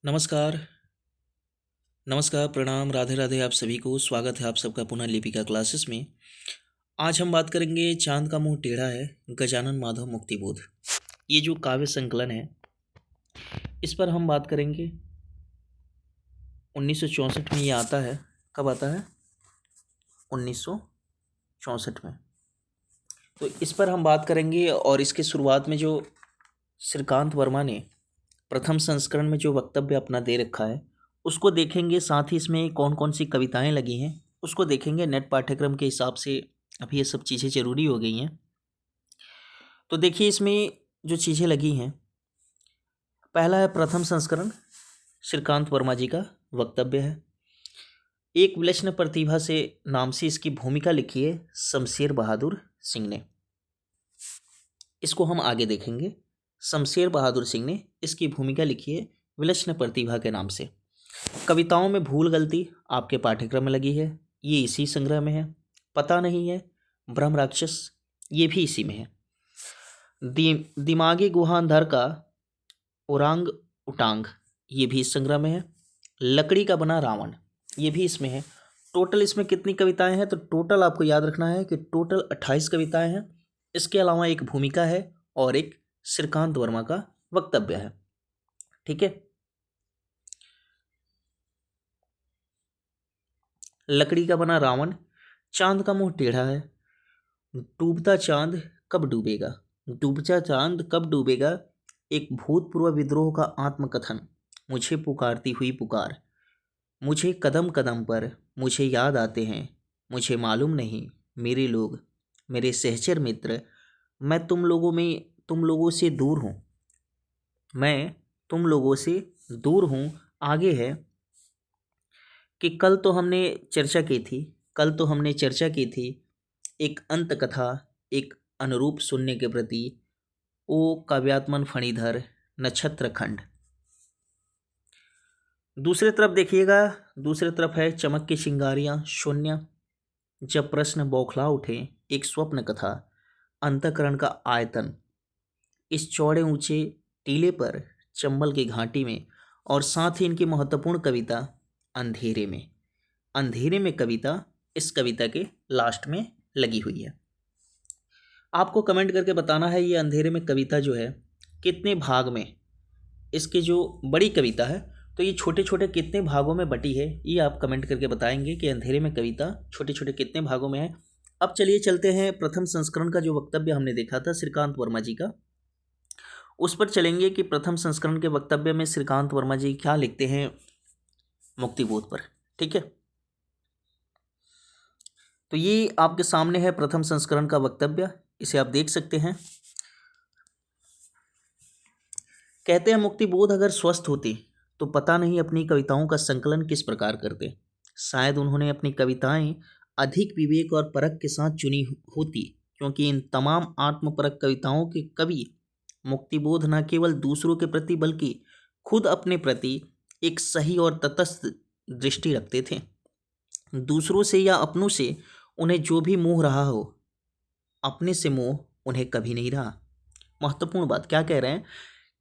नमस्कार, नमस्कार, प्रणाम, राधे राधे आप सभी को। स्वागत है आप सबका पुनः लिपिका क्लासेस में। आज हम बात करेंगे चाँद का मुँह टेढ़ा है, गजानन माधव मुक्तिबोध। ये जो काव्य संकलन है, इस पर हम बात करेंगे। 1964 में ये आता है। कब आता है? 1964 में। तो इस पर हम बात करेंगे और इसके शुरुआत में जो श्रीकांत वर्मा ने प्रथम संस्करण में जो वक्तव्य अपना दे रखा है उसको देखेंगे। साथ ही इसमें कौन कौन सी कविताएं लगी हैं उसको देखेंगे। नेट पाठ्यक्रम के हिसाब से अभी ये सब चीज़ें ज़रूरी हो गई हैं। तो देखिए इसमें जो चीज़ें लगी हैं, पहला है प्रथम संस्करण, श्रीकांत वर्मा जी का वक्तव्य है। एक विलक्षण प्रतिभा से नाम से इसकी भूमिका लिखी है शमशेर बहादुर सिंह ने। इसको हम आगे देखेंगे। शमशेर बहादुर सिंह ने इसकी भूमिका लिखी है विलक्षण प्रतिभा के नाम से। कविताओं में भूल गलती आपके पाठ्यक्रम में लगी है, ये इसी संग्रह में है। पता नहीं है, ब्रह्म राक्षस, ये भी इसी में है। दिमागी गुहा अंधर का औरांग उटांग, ये भी इस संग्रह में है। लकड़ी का बना रावण, ये भी इसमें है। टोटल इसमें कितनी कविताएं हैं? तो टोटल आपको याद रखना है कि टोटल 28 कविताएं हैं। इसके अलावा एक भूमिका है और एक श्रीकांत वर्मा का वक्तव्य है। ठीक है। लकड़ी का बना रावण, चांद का मुंह टेढ़ा है, डूबता चांद कब डूबेगा, डूबता चांद कब डूबेगा, एक भूतपूर्व विद्रोह का आत्मकथन, मुझे पुकारती हुई पुकार, मुझे कदम कदम पर मुझे याद आते हैं, मुझे मालूम नहीं मेरे लोग, मेरे सहचर मित्र, मैं तुम लोगों से दूर हूँ, मैं तुम लोगों से दूर हूँ। आगे है कि कल तो हमने चर्चा की थी एक अंत कथा, एक अनुरूप सुनने के प्रति, ओ काव्यात्मन फणीधर नक्षत्र खंड। दूसरे तरफ देखिएगा, दूसरे तरफ है चमक की चिंगारियाँ शून्य, जब प्रश्न बौखला उठे, एक स्वप्न कथा, अंतःकरण का आयतन, इस चौड़े ऊंचे टीले पर चंबल की घाटी में, और साथ ही इनकी महत्वपूर्ण कविता अंधेरे में। अंधेरे में कविता इस कविता के लास्ट में लगी हुई है। आपको कमेंट करके बताना है ये अंधेरे में कविता जो है कितने भाग में, इसकी जो बड़ी कविता है तो ये छोटे छोटे कितने भागों में बटी है, ये आप कमेंट करके बताएंगे कि अंधेरे में कविता छोटे छोटे कितने भागों में है। अब चलिए चलते हैं प्रथम संस्करण का जो वक्तव्य हमने देखा था श्रीकांत वर्मा जी का, उस पर चलेंगे कि प्रथम संस्करण के वक्तव्य में श्रीकांत वर्मा जी क्या लिखते हैं मुक्तिबोध पर। ठीक है, तो ये आपके सामने है प्रथम संस्करण का वक्तव्य, इसे आप देख सकते हैं। कहते हैं मुक्तिबोध अगर स्वस्थ होती तो पता नहीं अपनी कविताओं का संकलन किस प्रकार करते। शायद उन्होंने अपनी कविताएं अधिक विवेक और परख के साथ चुनी होती, क्योंकि इन तमाम आत्मपरक कविताओं के कवि मुक्तिबोध न केवल दूसरों के प्रति बल्कि खुद अपने प्रति एक सही और तटस्थ दृष्टि रखते थे। दूसरों से या अपनों से उन्हें जो भी मोह रहा हो, अपने से मोह उन्हें कभी नहीं रहा। महत्वपूर्ण बात क्या कह रहे हैं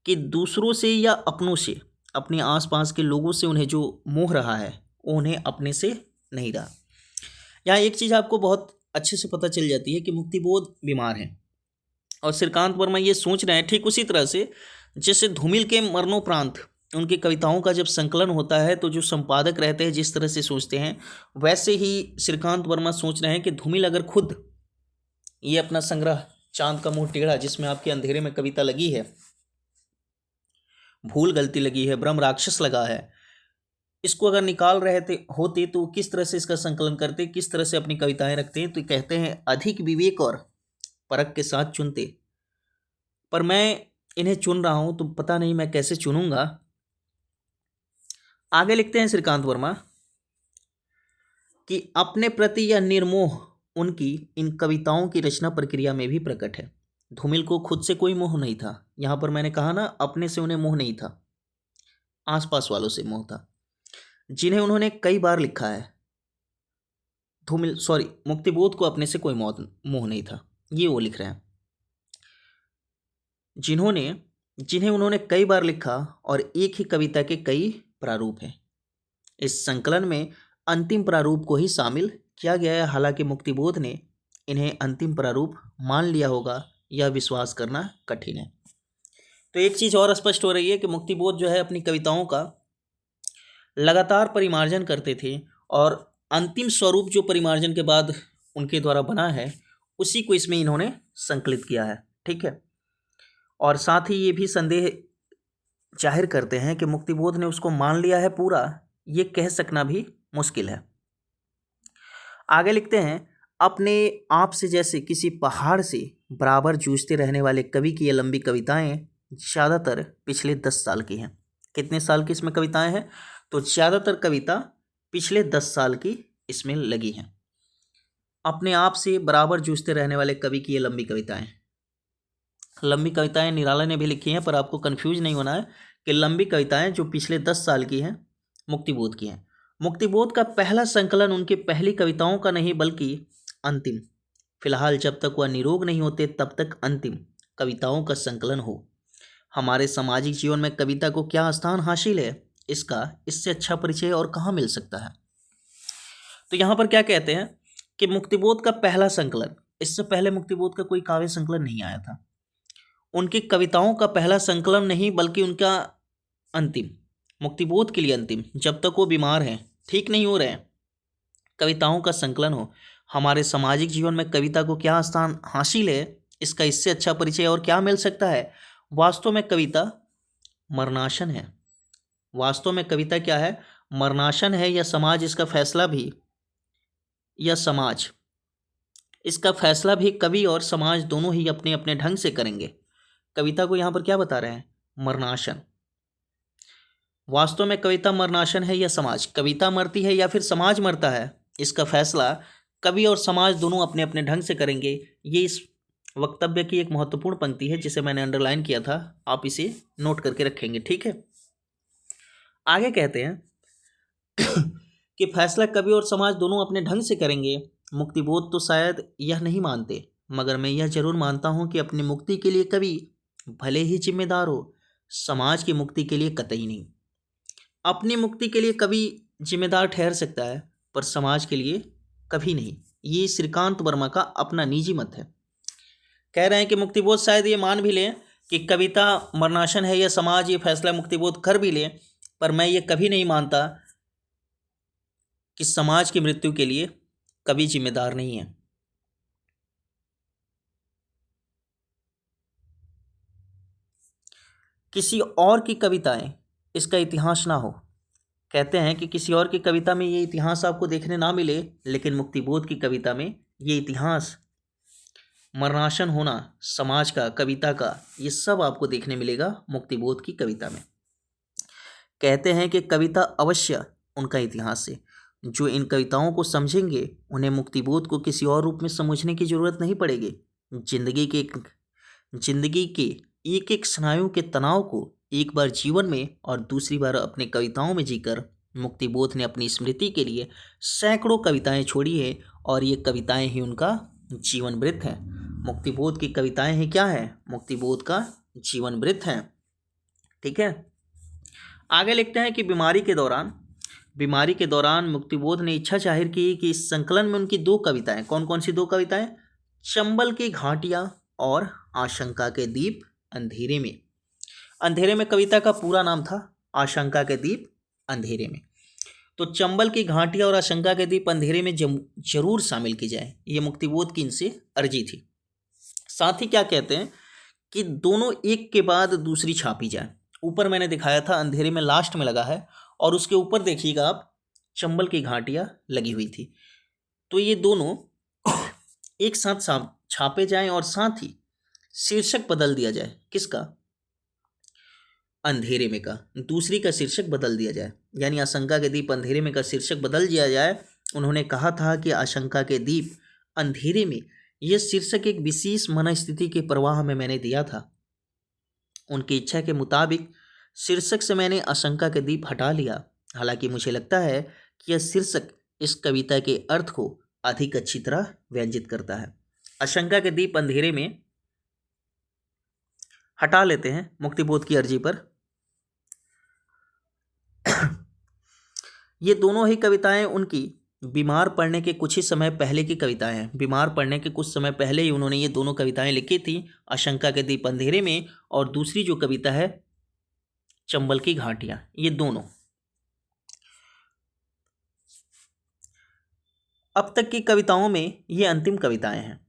कि दूसरों से या अपनों से, अपने आसपास के लोगों से उन्हें जो मोह रहा है वो उन्हें अपने से नहीं रहा। यहाँ एक चीज़ आपको बहुत अच्छे से पता चल जाती है कि मुक्तिबोध बीमार हैं और श्रीकांत वर्मा ये सोच रहे हैं ठीक उसी तरह से जैसे धूमिल के मरणोपरांत उनकी कविताओं का जब संकलन होता है तो जो संपादक रहते हैं जिस तरह से सोचते हैं, वैसे ही श्रीकांत वर्मा सोच रहे हैं कि धूमिल अगर खुद ये अपना संग्रह चांद का मुंह टेढ़ा, जिसमें आपके अंधेरे में कविता लगी है, भूल गलती लगी है, ब्रह्म राक्षस लगा है, इसको अगर निकाल रहे थे होते तो किस तरह से इसका संकलन करते, किस तरह से अपनी कविताएं रखते हैं। तो कहते हैं अधिक विवेक और परख के साथ चुनते, पर मैं इन्हें चुन रहा हूं तो पता नहीं मैं कैसे चुनूंगा। आगे लिखते हैं श्रीकांत वर्मा कि अपने प्रति यह निर्मोह उनकी इन कविताओं की रचना प्रक्रिया में भी प्रकट है। धूमिल को खुद से कोई मोह नहीं था, यहां पर मैंने कहा ना अपने से उन्हें मोह नहीं था, आसपास वालों से मोह था, जिन्हें उन्होंने कई बार लिखा है। मुक्तिबोध को अपने से कोई मोह नहीं था, ये वो लिख रहे हैं, जिन्होंने जिन्हें उन्होंने कई बार लिखा और एक ही कविता के कई प्रारूप हैं। इस संकलन में अंतिम प्रारूप को ही शामिल किया गया है। हालांकि मुक्तिबोध ने इन्हें अंतिम प्रारूप मान लिया होगा, यह विश्वास करना कठिन है। तो एक चीज़ और स्पष्ट हो रही है कि मुक्तिबोध जो है अपनी कविताओं का लगातार परिमार्जन करते थे, और अंतिम स्वरूप जो परिमार्जन के बाद उनके द्वारा बना है उसी को इसमें इन्होंने संकलित किया है। ठीक है। और साथ ही ये भी संदेह जाहिर करते हैं कि मुक्तिबोध ने उसको मान लिया है पूरा, ये कह सकना भी मुश्किल है। आगे लिखते हैं, अपने आप से जैसे किसी पहाड़ से बराबर जूझते रहने वाले कवि की ये लंबी कविताएं ज़्यादातर पिछले 10 साल की हैं। कितने साल की इसमें कविताएं हैं? तो ज़्यादातर कविता पिछले 10 साल की इसमें लगी हैं। अपने आप से बराबर जूझते रहने वाले कवि की ये लंबी कविताएं निराला ने भी लिखी हैं, पर आपको कंफ्यूज नहीं होना है कि लंबी कविताएं जो पिछले 10 साल की हैं मुक्तिबोध की हैं। मुक्तिबोध का पहला संकलन उनकी पहली कविताओं का नहीं बल्कि अंतिम, फिलहाल जब तक वह निरोग नहीं होते तब तक अंतिम कविताओं का संकलन हो। हमारे सामाजिक जीवन में कविता को क्या स्थान हासिल है, इसका इससे अच्छा परिचय और कहाँ मिल सकता है। तो यहाँ पर क्या कहते हैं कि मुक्तिबोध का पहला संकलन, इससे पहले मुक्तिबोध का कोई काव्य संकलन नहीं आया था। उनकी कविताओं का पहला संकलन नहीं बल्कि उनका अंतिम, मुक्तिबोध के लिए अंतिम, जब तक वो बीमार हैं, ठीक नहीं हो रहे हैं, कविताओं का संकलन हो। हमारे सामाजिक जीवन में कविता को क्या स्थान हासिल है, इसका इससे अच्छा परिचय और क्या मिल सकता है। वास्तव में कविता मरणाशन है। वास्तव में कविता क्या है? मरणाशन है। यह समाज इसका फैसला भी कवि और समाज दोनों ही अपने अपने ढंग से करेंगे। कविता को यहाँ पर क्या बता रहे हैं? मरणाशन। वास्तव में कविता मरणाशन है या समाज, कविता मरती है या फिर समाज मरता है, इसका फैसला कवि और समाज दोनों अपने अपने ढंग से करेंगे। ये इस वक्तव्य की एक महत्वपूर्ण पंक्ति है जिसे मैंने अंडरलाइन किया था, आप इसे नोट करके रखेंगे। ठीक है। आगे कहते हैं कि फैसला कवि और समाज दोनों अपने ढंग से करेंगे। मुक्तिबोध तो शायद यह नहीं मानते, मगर मैं यह जरूर मानता हूँ कि अपनी मुक्ति के लिए कवि भले ही जिम्मेदार हो, समाज की मुक्ति के लिए कतई नहीं। अपनी मुक्ति के लिए कवि जिम्मेदार ठहर सकता है, पर समाज के लिए कभी नहीं। ये श्रीकांत वर्मा का अपना निजी मत है। कह रहे हैं कि मुक्तिबोध शायद ये मान भी ले कि कविता मरणाशन है या समाज, ये फैसला मुक्तिबोध कर भी ले, पर मैं ये कभी नहीं मानता कि समाज की मृत्यु के लिए कवि जिम्मेदार नहीं है। किसी और की कविताएं इसका इतिहास ना हो। कहते हैं कि किसी और की कविता में ये इतिहास आपको देखने ना मिले, लेकिन मुक्तिबोध की कविता में ये इतिहास, मरणाशन होना समाज का, कविता का, ये सब आपको देखने मिलेगा मुक्तिबोध की कविता में। कहते हैं कि कविता अवश्य उनका इतिहास है। जो इन कविताओं को समझेंगे उन्हें मुक्तिबोध को किसी और रूप में समझने की जरूरत नहीं पड़ेगी। जिंदगी के एक एक स्नायु के तनाव को एक बार जीवन में और दूसरी बार अपने कविताओं में जीकर मुक्तिबोध ने अपनी स्मृति के लिए सैकड़ों कविताएं छोड़ी है, और ये कविताएं ही उनका जीवन वृत्त है। मुक्तिबोध की कविताएं हैं क्या है? मुक्तिबोध का जीवन वृत्त है। ठीक है। आगे लिखते हैं कि बीमारी के दौरान मुक्तिबोध ने इच्छा जाहिर की कि इस संकलन में उनकी 2 कविताएं, कौन कौन सी 2 कविताएं? चंबल की घाटियां और आशंका के दीप अंधेरे में। अंधेरे में कविता का पूरा नाम था आशंका के दीप अंधेरे में। तो चंबल की घाटियां और आशंका के दीप अंधेरे में जरूर शामिल की जाए, ये मुक्तिबोध की इनसे अर्जी थी। साथ ही क्या कहते हैं कि दोनों एक के बाद दूसरी छापी जाए। ऊपर मैंने दिखाया था अंधेरे में लास्ट में लगा है, और उसके ऊपर देखिएगा आप चंबल की घाटियां लगी हुई थी। तो ये दोनों एक साथ छापे जाएं और साथ ही शीर्षक बदल दिया जाए। किसका? अंधेरे में का। दूसरी का शीर्षक बदल दिया जाए, यानी आशंका के दीप अंधेरे में का शीर्षक बदल दिया जाए। उन्होंने कहा था कि आशंका के दीप अंधेरे में, यह शीर्षक एक विशेष मनस्थिति के प्रवाह में मैंने दिया था। उनकी इच्छा के मुताबिक शीर्षक से मैंने आशंका के दीप हटा लिया। हालांकि मुझे लगता है कि यह शीर्षक इस कविता के अर्थ को अधिक अच्छी तरह व्यंजित करता है। आशंका के दीप अंधेरे में हटा लेते हैं मुक्तिबोध की अर्जी पर। ये दोनों ही कविताएं उनकी बीमार पड़ने के कुछ ही समय पहले की कविताएं हैं। बीमार पड़ने के कुछ समय पहले ही उन्होंने ये दोनों कविताएं लिखी थी, आशंका के दीप अंधेरे में और दूसरी जो कविता है चंबल की घाटियां। ये दोनों अब तक की कविताओं में ये अंतिम कविताएं हैं।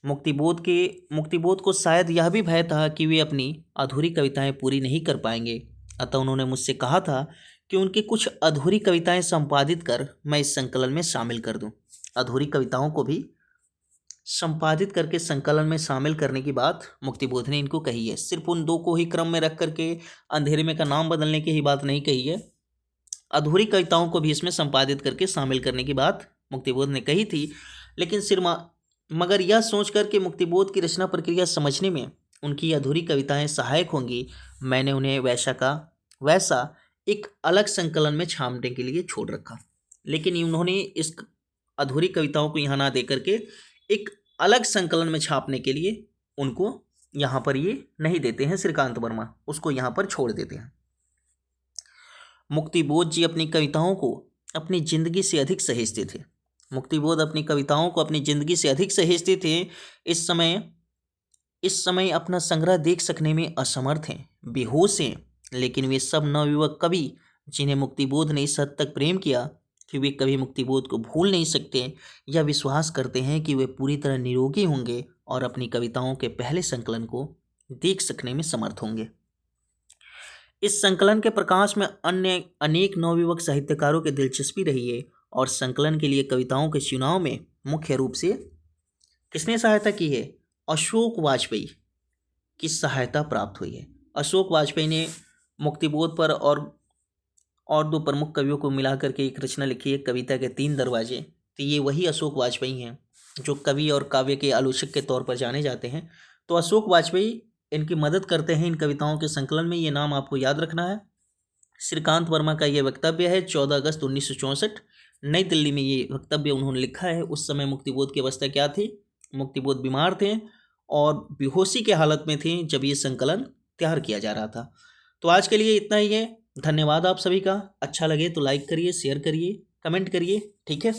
मुक्तिबोध को शायद यह भी भय था कि वे अपनी अधूरी कविताएं पूरी नहीं कर पाएंगे, अतः उन्होंने मुझसे कहा था कि उनकी कुछ अधूरी कविताएं संपादित कर मैं इस संकलन में शामिल कर दूं। अधूरी कविताओं को भी संपादित करके संकलन में शामिल करने की बात मुक्तिबोध ने इनको कही है। सिर्फ उन दो को ही क्रम में रख करके अंधेरे में का नाम बदलने की ही बात नहीं कही है, अधूरी कविताओं को भी इसमें संपादित करके शामिल करने की बात मुक्तिबोध ने कही थी। लेकिन मगर यह सोचकर कि मुक्तिबोध की रचना प्रक्रिया समझने में उनकी अधूरी कविताएं सहायक होंगी, मैंने उन्हें वैसा एक अलग संकलन में छापने के लिए छोड़ रखा। लेकिन उन्होंने इस अधूरी कविताओं को यहाँ ना दे करके एक अलग संकलन में छापने के लिए उनको यहाँ पर ये नहीं देते हैं श्रीकांत वर्मा, उसको यहाँ पर छोड़ देते हैं। मुक्तिबोध जी अपनी कविताओं को अपनी जिंदगी से अधिक सहेजते थे। मुक्तिबोध अपनी कविताओं को अपनी जिंदगी से अधिक सहेजते थे। इस समय अपना संग्रह देख सकने में असमर्थ हैं, बेहोश हैं, लेकिन वे सब नवयुवक कवि जिन्हें मुक्तिबोध ने इस हद तक प्रेम किया कि वे कभी मुक्तिबोध को भूल नहीं सकते या विश्वास करते हैं कि वे पूरी तरह निरोगी होंगे और अपनी कविताओं के पहले संकलन को देख सकने में समर्थ होंगे। इस संकलन के प्रकाश में अन्य अनेक नवयुवक साहित्यकारों की दिलचस्पी रही है और संकलन के लिए कविताओं के चुनाव में मुख्य रूप से किसने सहायता की है? अशोक वाजपेयी की सहायता प्राप्त हुई है। अशोक वाजपेयी ने मुक्तिबोध पर और दो प्रमुख कवियों को मिलाकर के एक रचना लिखी है, कविता के 3 दरवाजे। तो ये वही अशोक वाजपेयी हैं जो कवि और काव्य के आलोचक के तौर पर जाने जाते हैं। तो अशोक वाजपेयी इनकी मदद करते हैं इन कविताओं के संकलन में, ये नाम आपको याद रखना है। श्रीकांत वर्मा का ये वक्तव्य है 14 अगस्त 1964 नई दिल्ली में, ये वक्तव्य उन्होंने लिखा है। उस समय मुक्तिबोध की अवस्था क्या थी? मुक्तिबोध बीमार थे और बेहोशी के हालत में थे जब ये संकलन तैयार किया जा रहा था। तो आज के लिए इतना ही है। धन्यवाद आप सभी का। अच्छा लगे तो लाइक करिए, शेयर करिए, कमेंट करिए, ठीक है।